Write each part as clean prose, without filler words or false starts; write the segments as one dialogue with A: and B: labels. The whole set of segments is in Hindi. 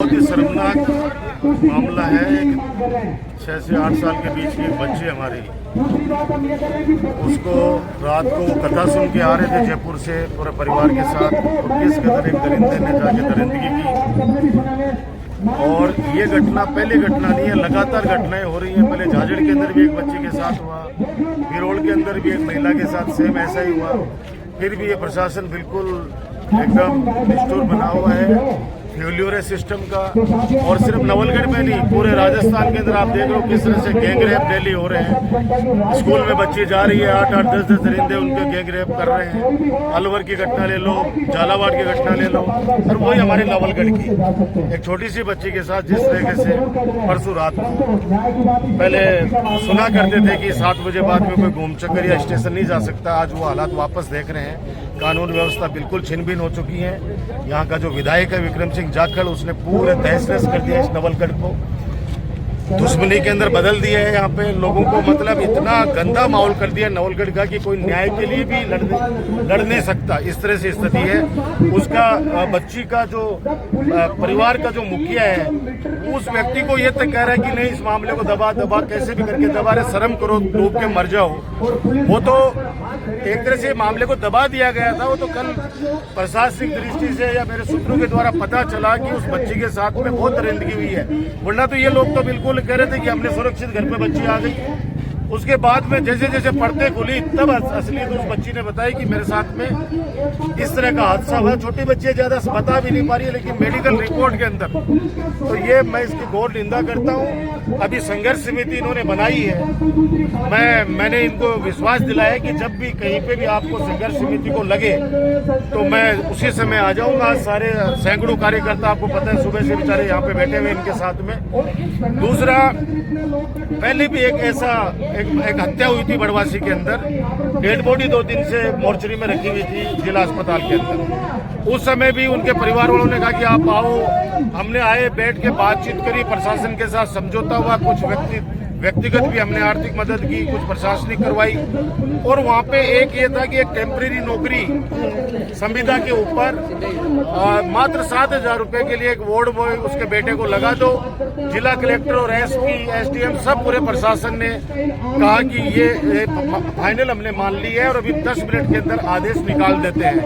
A: बहुत ही शर्मनाक मामला है। 6 से 8 साल के बीच की एक बच्ची हमारी, उसको रात को वो कथा सुन के आ रहे थे जयपुर से पूरे परिवार के साथ, और किस कदर एक दरिंदे ने जाके दरिंदगी की। और ये घटना पहली घटना नहीं है, लगातार घटनाएं हो रही हैं। पहले झाझड़ के अंदर भी एक बच्ची के साथ हुआ, बिरोल के अंदर भी एक महिला के साथ सेम ऐसा ही हुआ। फिर भी ये प्रशासन बिल्कुल एकदम निष्ठुर बना हुआ है, फेल्योर है सिस्टम का। और सिर्फ नवलगढ़ में नहीं, पूरे राजस्थान के अंदर आप देख लो किस तरह से गैंग रेप डेली हो रहे हैं। स्कूल में बच्ची जा रही है, 8-8, 10-10 दरिंदे उनके गैंग रेप कर रहे हैं। अलवर की घटना ले लो, झालावाड़ की घटना ले लो, और वही हमारे नवलगढ़ की एक छोटी सी बच्ची के साथ जिस तरीके से परसों रात को, पहले सुना करते थे कि 7 बजे बाद में कोई घूम चक्कर या स्टेशन नहीं जा सकता, आज वो हालात वापस देख रहे हैं। कानून व्यवस्था बिल्कुल छिन-भिन हो चुकी है। यहाँ का जो विधायक है विक्रम सिंह जाखड़, उसने पूरे तहस-नहस कर दिया इस नवलगढ़ को, दुश्मनी के अंदर बदल दिया है। यहाँ पे लोगों को मतलब इतना गंदा माहौल कर दिया नवलगढ़ का कि कोई न्याय के लिए भी लड़ नहीं सकता, इस तरह से स्थिति है। उसका बच्ची का जो परिवार का जो मुखिया है, उस व्यक्ति को ये तक कह रहा है कि नहीं, इस मामले को दबा कैसे भी करके दबा रहे, शर्म करो, डूब के मर जाओ। वो तो एक तरह से मामले को दबा दिया गया था। वो तो कल प्रशासनिक दृष्टि से या मेरे सूत्रों के द्वारा पता चला कि उस बच्ची के साथ में बहुत दरिंदगी हुई है, वरना तो ये लोग तो बिल्कुल कह रहे थे कि हमने सुरक्षित घर पे बच्ची आ गई। उसके बाद में जैसे जैसे पर्दे खुली तब असलियत उस बच्ची ने बताई कि मेरे साथ में इस तरह का हादसा हुआ। छोटी बच्ची ज्यादा बता भी नहीं पा रही है, लेकिन मेडिकल रिपोर्ट के अंदर तो ये मैं इसकी घोर निंदा करता हूँ। अभी संघर्ष समिति इन्होंने बनाई है, मैंने इनको विश्वास दिलाया कि जब भी कहीं पे भी आपको संघर्ष समिति को लगे तो मैं उसी समय आ जाऊंगा। सारे सैकड़ों कार्यकर्ता आपको पता है सुबह से बेचारे यहाँ पे बैठे हुए इनके साथ में। दूसरा, पहले भी एक ऐसा एक हत्या हुई थी बड़वासी के अंदर, डेड बॉडी 2 दिन से मोर्चरी में रखी हुई थी जिला अस्पताल के अंदर। उस समय भी उनके परिवार वालों ने कहा कि आप आओ, हमने आए, बैठ के बातचीत करी, प्रशासन के साथ समझौता हुआ, कुछ व्यक्तिगत भी हमने आर्थिक मदद की, कुछ प्रशासनिक करवाई। और वहाँ पे एक ये था कि एक टेम्परेरी नौकरी संविदा के ऊपर मात्र 7,000 रुपए के लिए एक वार्ड बॉय उसके बेटे को लगा दो। जिला कलेक्टर और एसपी, एसडीएम सब पूरे प्रशासन ने कहा कि ये फाइनल हमने मान ली है और अभी 10 मिनट के अंदर आदेश निकाल देते हैं।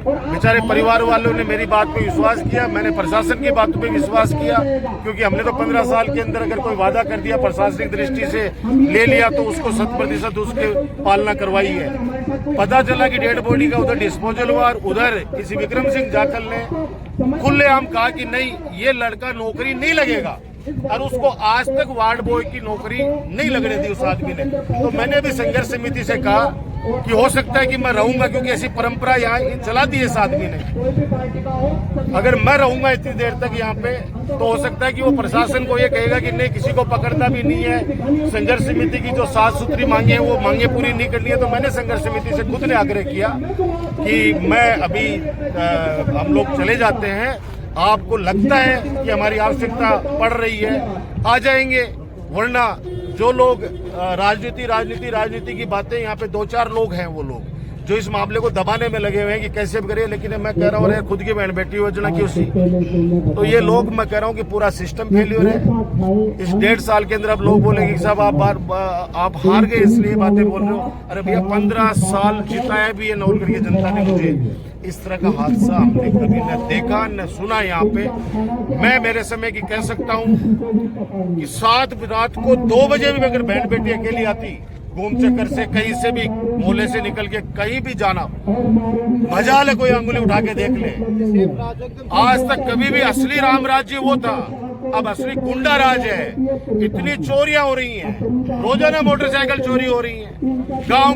A: बेचारे परिवार वालों ने मेरी बात पे विश्वास किया, मैंने प्रशासन की बातों पे विश्वास किया, क्योंकि हमने तो 15 साल के अंदर अगर कोई वादा कर दिया, प्रशासनिक दृष्टि से ले लिया, तो उसको 100% उसके पालना करवाई है। पता चला कि डेड बॉडी का उधर डिस्पोजल हुआ और उधर किसी विक्रम सिंह जाखड़ ने खुलेआम कहा कि नहीं, ये लड़का नौकरी नहीं लगेगा, और उसको आज तक वार्ड बॉय की नौकरी नहीं लगने दी उस आदमी ने। तो मैंने भी संघर्ष समिति से कहा कि हो सकता है कि मैं रहूंगा, क्योंकि ऐसी परंपरा यहाँ चला दी है इस आदमी ने। अगर मैं रहूंगा इतनी देर तक यहाँ पे, तो हो सकता है कि वो प्रशासन को ये कहेगा कि नहीं, किसी को पकड़ना भी नहीं है, संघर्ष समिति की जो 7 सूत्री मांगे हैं वो मांगे पूरी नहीं करनी है। तो मैंने संघर्ष समिति से खुद ने आग्रह किया कि मैं अभी हम लोग चले जाते हैं, आपको लगता है कि हमारी आवश्यकता पड़ रही है, आ जाएंगे, वरना जो लोग राजनीति की बातें, यहाँ पे 2-4 लोग हैं वो लोग जो इस मामले को दबाने में लगे हुए हैं कि कैसे भी करिए। लेकिन मैं कह रहा हूँ खुद की बहन बेटी योजना की उसी, तो ये लोग, मैं कह रहा हूँ कि पूरा सिस्टम फेल्योर है। इस 1.5 साल के अंदर अब लोग बोलेंगे कि साहब आप हार गए इसलिए बातें बोल रहे हो। अरे भैया, 15 साल जिताया भी है नवलगढ़ की जनता ने मुझे। इस तरह का हादसा हमने कभी न देखा न सुना। यहाँ पे मैं मेरे समय की कह सकता हूँ कि 7 रात को 2 बजे भी अगर बहन बेटी अकेली आती घूम चक्कर से, कहीं से भी मोहल्ले से निकल के कहीं भी जाना, मजा ले कोई अंगुली उठा के देख ले। आज तक कभी भी असली राम राज्य वो था, अब असली गुंडा राज है। इतनी चोरियां हो रही हैं, रोजाना मोटरसाइकिल चोरी हो रही हैं, गांव